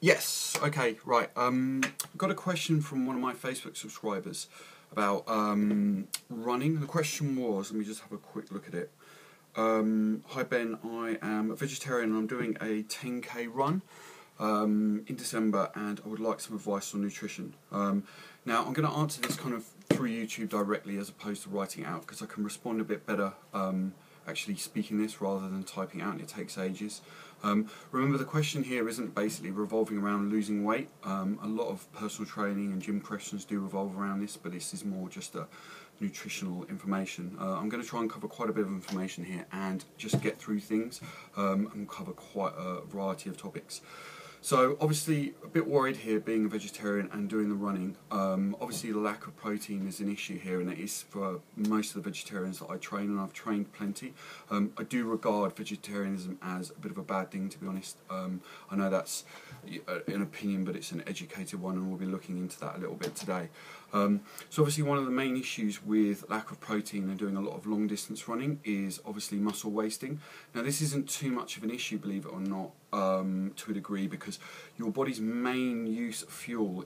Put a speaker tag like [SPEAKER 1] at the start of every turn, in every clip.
[SPEAKER 1] Yes, okay, right. Got a question from one of my Facebook subscribers about running. The question was, let me just have a quick look at it. Hi Ben, I am a vegetarian and I'm doing a 10k run in December and I would like some advice on nutrition. Now I'm going to answer this kind of through YouTube directly as opposed to writing it out because I can respond a bit better actually speaking this rather than typing it out, and it takes ages. Remember, the question here isn't basically revolving around losing weight. A lot of personal training and gym questions do revolve around this, but this is more just a nutritional information. I'm going to try and cover quite a bit of information here and just get through things and cover quite a variety of topics. So obviously a bit worried here being a vegetarian and doing the running. Obviously the lack of protein is an issue here, and it is for most of the vegetarians that I train, and I've trained plenty. I do regard vegetarianism as a bit of a bad thing, to be honest. I know that's an opinion, but it's an educated one, and we'll be looking into that a little bit today. So obviously one of the main issues with lack of protein and doing a lot of long distance running is obviously muscle wasting. Now this isn't too much of an issue, believe it or not, to a degree, because your body's main use of fuel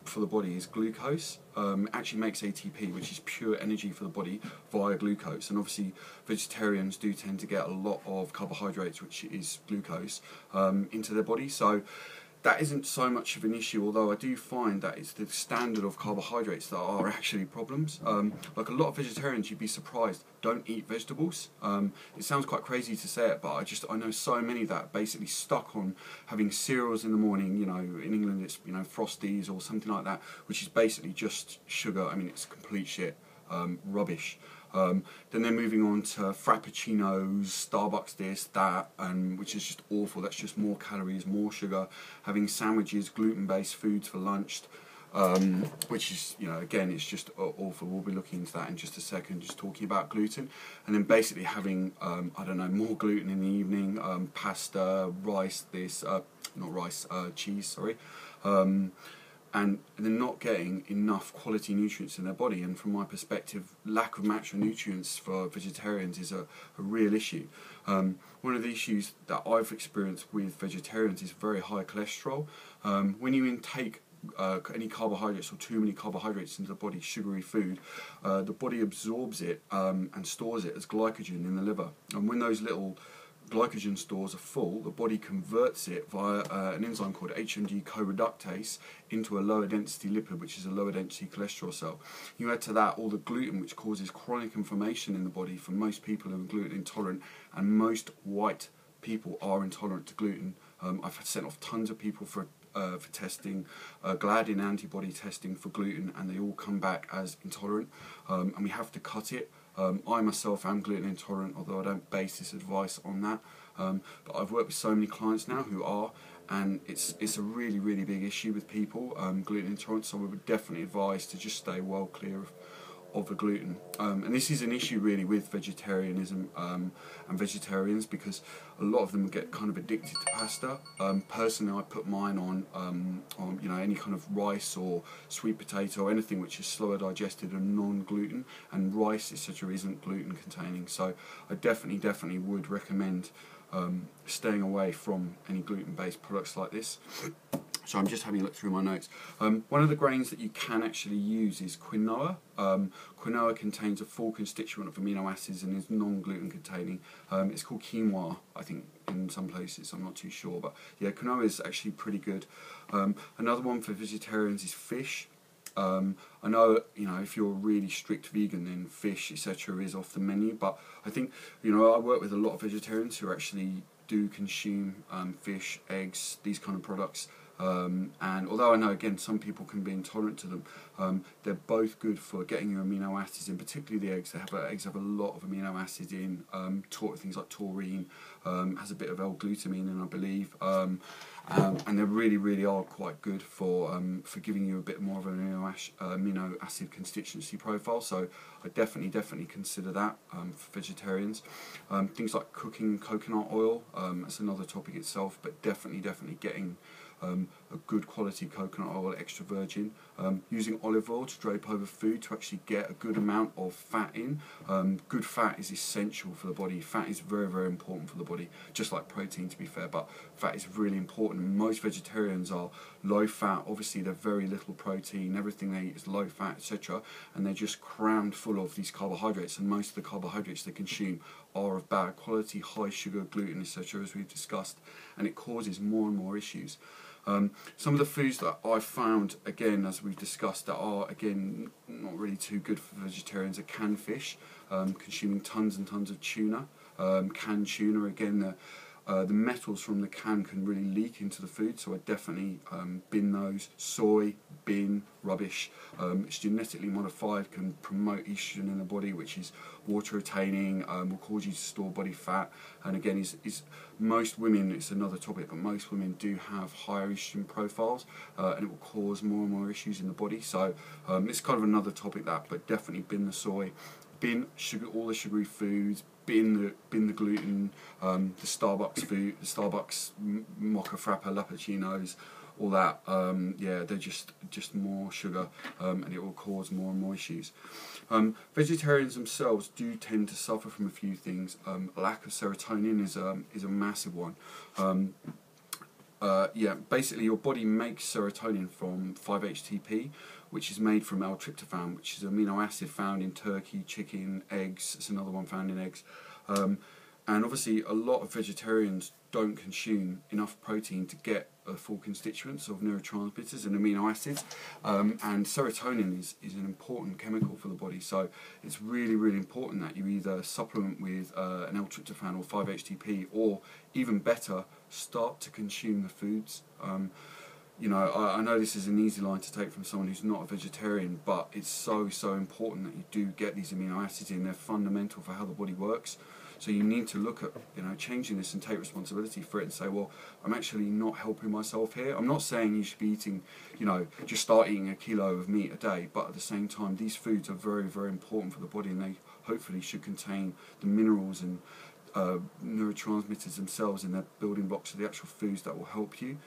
[SPEAKER 1] for the body is glucose. It actually makes ATP, which is pure energy for the body, via glucose. And obviously vegetarians do tend to get a lot of carbohydrates, which is glucose, into their body. So that isn't so much of an issue, although I do find that it's the standard of carbohydrates that are actually problems. Like a lot of vegetarians, you'd be surprised, don't eat vegetables. It sounds quite crazy to say it, but I know so many that are basically stuck on having cereals in the morning. You know, in England it's, you know, Frosties or something like that, which is basically just sugar. I mean, it's complete shit, rubbish. Then they're moving on to frappuccinos, Starbucks this, that, and which is just awful. That's just more calories, more sugar. Having sandwiches, gluten-based foods for lunch, which is, you know, again, it's just awful. We'll be looking into that in just a second, just talking about gluten. And then basically having, I don't know, more gluten in the evening, pasta, rice, cheese, sorry. And they're not getting enough quality nutrients in their body. And from my perspective, lack of macronutrients for vegetarians is a real issue. One of the issues that I've experienced with vegetarians is very high cholesterol. When you intake any carbohydrates or too many carbohydrates into the body, sugary food, the body absorbs it and stores it as glycogen in the liver. And when those little glycogen stores are full, the body converts it via an enzyme called HMG co-reductase into a lower density lipid, which is a lower density cholesterol cell. You add to that all the gluten, which causes chronic inflammation in the body for most people who are gluten intolerant, and most white people are intolerant to gluten. I've sent off tons of people for testing, gliadin antibody testing for gluten, and they all come back as intolerant, and we have to cut it. I myself am gluten intolerant, although I don't base this advice on that. But I've worked with so many clients now who are, and it's a really, really big issue with people, gluten intolerant, so we would definitely advise to just stay well clear of the gluten. And this is an issue really with vegetarianism and vegetarians, because a lot of them get kind of addicted to pasta. Personally, I put mine on you know, any kind of rice or sweet potato or anything which is slower digested and non-gluten, and rice etc. isn't gluten containing. So I definitely would recommend staying away from any gluten-based products like this. So I'm just having a look through my notes. One of the grains that you can actually use is quinoa. Quinoa contains a full constituent of amino acids and is non-gluten containing. It's called quinoa, I think, in some places. I'm not too sure, but yeah, quinoa is actually pretty good. Another one for vegetarians is fish. I know, you know, if you're a really strict vegan, then fish, etc. is off the menu. But I think, you know, I work with a lot of vegetarians who actually do consume fish, eggs, these kind of products. And although I know, again, some people can be intolerant to them, they're both good for getting your amino acids in, particularly the eggs. Eggs have a lot of amino acids in, things like taurine, has a bit of L-glutamine in, I believe, and they really are quite good for giving you a bit more of an amino acid constituency profile. So I definitely consider that for vegetarians. Things like cooking coconut oil, that's another topic itself, but definitely getting a good quality coconut oil, extra virgin, using olive oil to drape over food to actually get a good amount of fat in. Good fat is essential for the body. Fat is very, very important for the body, just like protein, to be fair, but fat is really important. Most vegetarians are low fat. Obviously they're very little protein, everything they eat is low fat, etc., and they're just crammed full of these carbohydrates, and most of the carbohydrates they consume are of bad quality, high sugar, gluten, etc., as we've discussed, and it causes more and more issues. Some of the foods that I've found, again, as we've discussed, that are, again, not really too good for vegetarians are canned fish, consuming tons and tons of tuna. Canned tuna, again, the metals from the can can really leak into the food, so I definitely bin those. Soy, bin, rubbish. It's genetically modified, can promote estrogen in the body, which is water retaining, will cause you to store body fat, and again is most women, it's another topic, but most women do have higher estrogen profiles, and it will cause more and more issues in the body. So it's kind of another topic, that, but definitely bin the soy, bin sugar, all the sugary foods, bin the gluten, the Starbucks food, the Starbucks mocha frappa, lappuccinos, all that. Yeah, they're just more sugar, and it will cause more and more issues. Vegetarians themselves do tend to suffer from a few things. Lack of serotonin is a massive one. Yeah, basically your body makes serotonin from 5-HTP, which is made from L-tryptophan, which is an amino acid found in turkey, chicken, eggs. It's another one found in eggs. And obviously a lot of vegetarians don't consume enough protein to get a full constituents of neurotransmitters and amino acids, and serotonin is an important chemical for the body, so it's really, really important that you either supplement with an L-tryptophan or 5-HTP, or even better, start to consume the foods. You know, I know this is an easy line to take from someone who's not a vegetarian, but it's so important that you do get these amino acids in. They're fundamental for how the body works. So you need to look at, you know, changing this and take responsibility for it and say, well, I'm actually not helping myself here. I'm not saying you should be eating, you know, just start eating a kilo of meat a day, but at the same time, these foods are very, very important for the body, and they hopefully should contain the minerals and neurotransmitters themselves in their building blocks of the actual foods that will help you.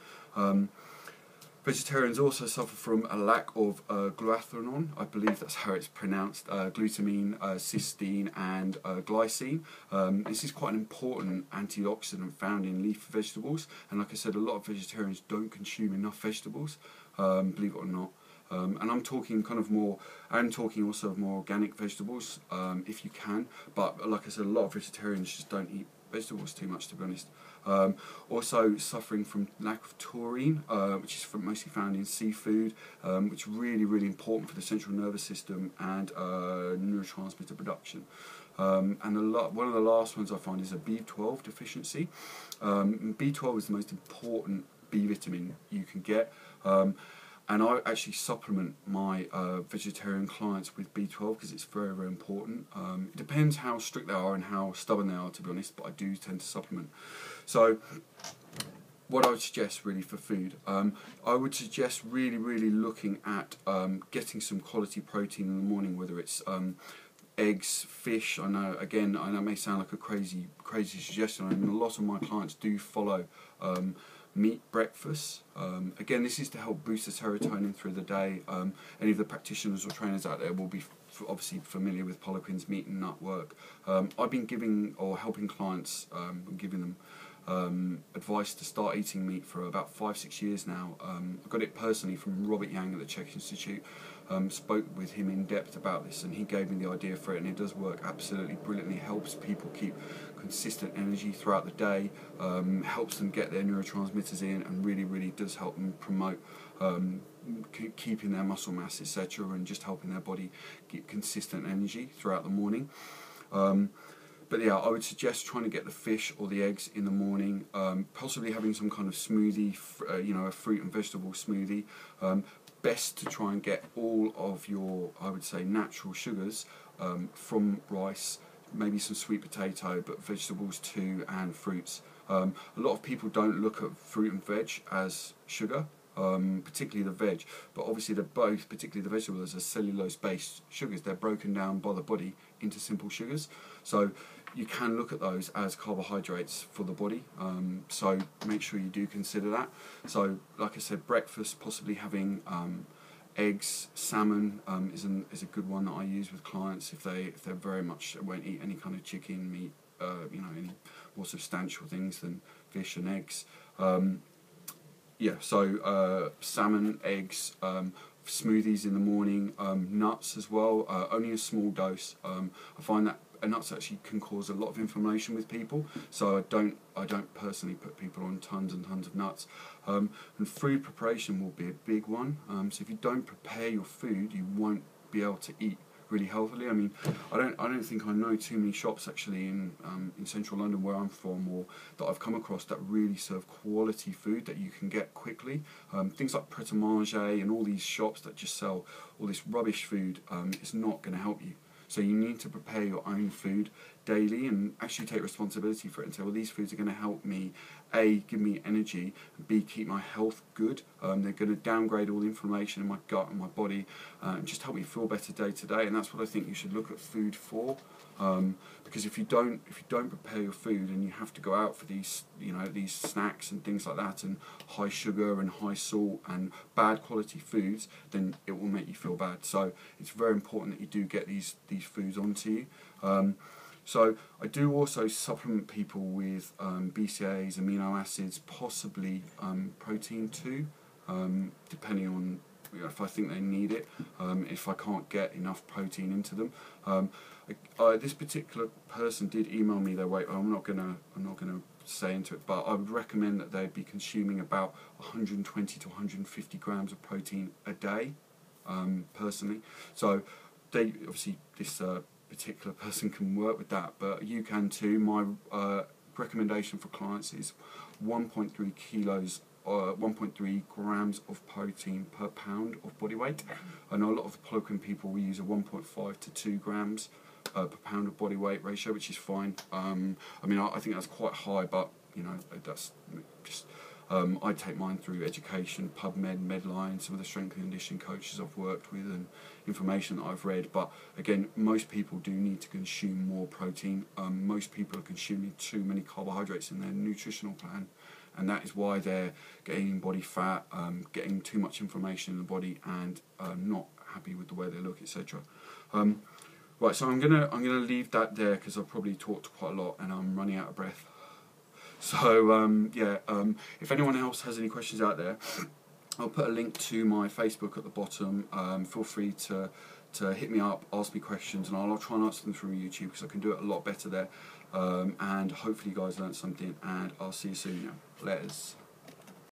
[SPEAKER 1] Vegetarians also suffer from a lack of glutathione, I believe that's how it's pronounced, glutamine, cysteine and glycine. This is quite an important antioxidant found in leaf vegetables, and like I said, a lot of vegetarians don't consume enough vegetables, believe it or not. And I'm talking also of more organic vegetables, if you can, but like I said, a lot of vegetarians just don't eat vegetables too much, to be honest. Also suffering from lack of taurine, which is mostly found in seafood, which is really, really important for the central nervous system and neurotransmitter production. And one of the last ones I find is a B12 deficiency. B12 is the most important B vitamin you can get. And I actually supplement my vegetarian clients with B12 because it's very, very important. It depends how strict they are and how stubborn they are, to be honest, but I do tend to supplement. So what I would suggest really for food, I would suggest really, really looking at getting some quality protein in the morning, whether it's eggs, fish. I know it may sound like a crazy suggestion, and a lot of my clients do follow meat breakfast. Again, this is to help boost the serotonin through the day. Any of the practitioners or trainers out there will be obviously familiar with Poliquin's meat and nut work. I've been giving or helping clients, giving them advice to start eating meat for about 5-6 years now. I got it personally from Robert Yang at the Czech Institute. Spoke with him in depth about this, and he gave me the idea for it, and it does work absolutely brilliantly. Helps people keep consistent energy throughout the day, helps them get their neurotransmitters in, and really, really does help them promote keeping their muscle mass, etc., and just helping their body get consistent energy throughout the morning. But yeah, I would suggest trying to get the fish or the eggs in the morning, possibly having some kind of smoothie, you know, a fruit and vegetable smoothie. Best to try and get all of your, I would say, natural sugars from rice, maybe some sweet potato, but vegetables too, and fruits. A lot of people don't look at fruit and veg as sugar, particularly the veg, but obviously they're both, particularly the vegetables, are cellulose-based sugars. They're broken down by the body into simple sugars. So you can look at those as carbohydrates for the body, so make sure you do consider that. So like I said, breakfast, possibly having eggs, salmon is a good one that I use with clients if they're very much won't eat any kind of chicken, meat, any more substantial things than fish and eggs. So salmon, eggs, smoothies in the morning, nuts as well, only a small dose. I find that nuts actually can cause a lot of inflammation with people, so I don't personally put people on tons and tons of nuts. And food preparation will be a big one. So if you don't prepare your food, you won't be able to eat really healthily. I mean, I don't think I know too many shops actually in central London where I'm from, or that I've come across, that really serve quality food that you can get quickly. Things like Pret a Manger and all these shops that just sell all this rubbish food is not going to help you. So you need to prepare your own food daily and actually take responsibility for it and say, well, these foods are going to help me, A, give me energy, and B, keep my health good. They're going to downgrade all the inflammation in my gut and my body and just help me feel better day to day. And that's what I think you should look at food for. Because if you don't prepare your food and you have to go out for these these snacks and things like that, and high sugar and high salt and bad quality foods, then it will make you feel bad. So it's very important that you do get these foods onto you. So I do also supplement people with BCAAs, amino acids, possibly protein too, depending on if I think they need it. If I can't get enough protein into them. This particular person did email me their weight. I'm not gonna say into it, but I would recommend that they'd be consuming about 120 to 150 grams of protein a day, personally. So they obviously this particular person can work with that, but you can too. My recommendation for clients is 1.3 kilos. 1.3 grams of protein per pound of body weight. I know a lot of Peloquin people will use a 1.5 to 2 grams per pound of body weight ratio, which is fine. I mean, I think that's quite high, but that's just. I take mine through education, PubMed, Medline, some of the strength and conditioning coaches I've worked with, and information that I've read. But again, most people do need to consume more protein. Most people are consuming too many carbohydrates in their nutritional plan, and that is why they're gaining body fat, getting too much inflammation in the body, and not happy with the way they look, etc. Right, so I'm gonna leave that there because I've probably talked quite a lot and I'm running out of breath. So if anyone else has any questions out there, I'll put a link to my Facebook at the bottom. Feel free to hit me up, ask me questions, and I'll try and answer them through YouTube because I can do it a lot better there. And hopefully you guys learned something, and I'll see you soon. Letters.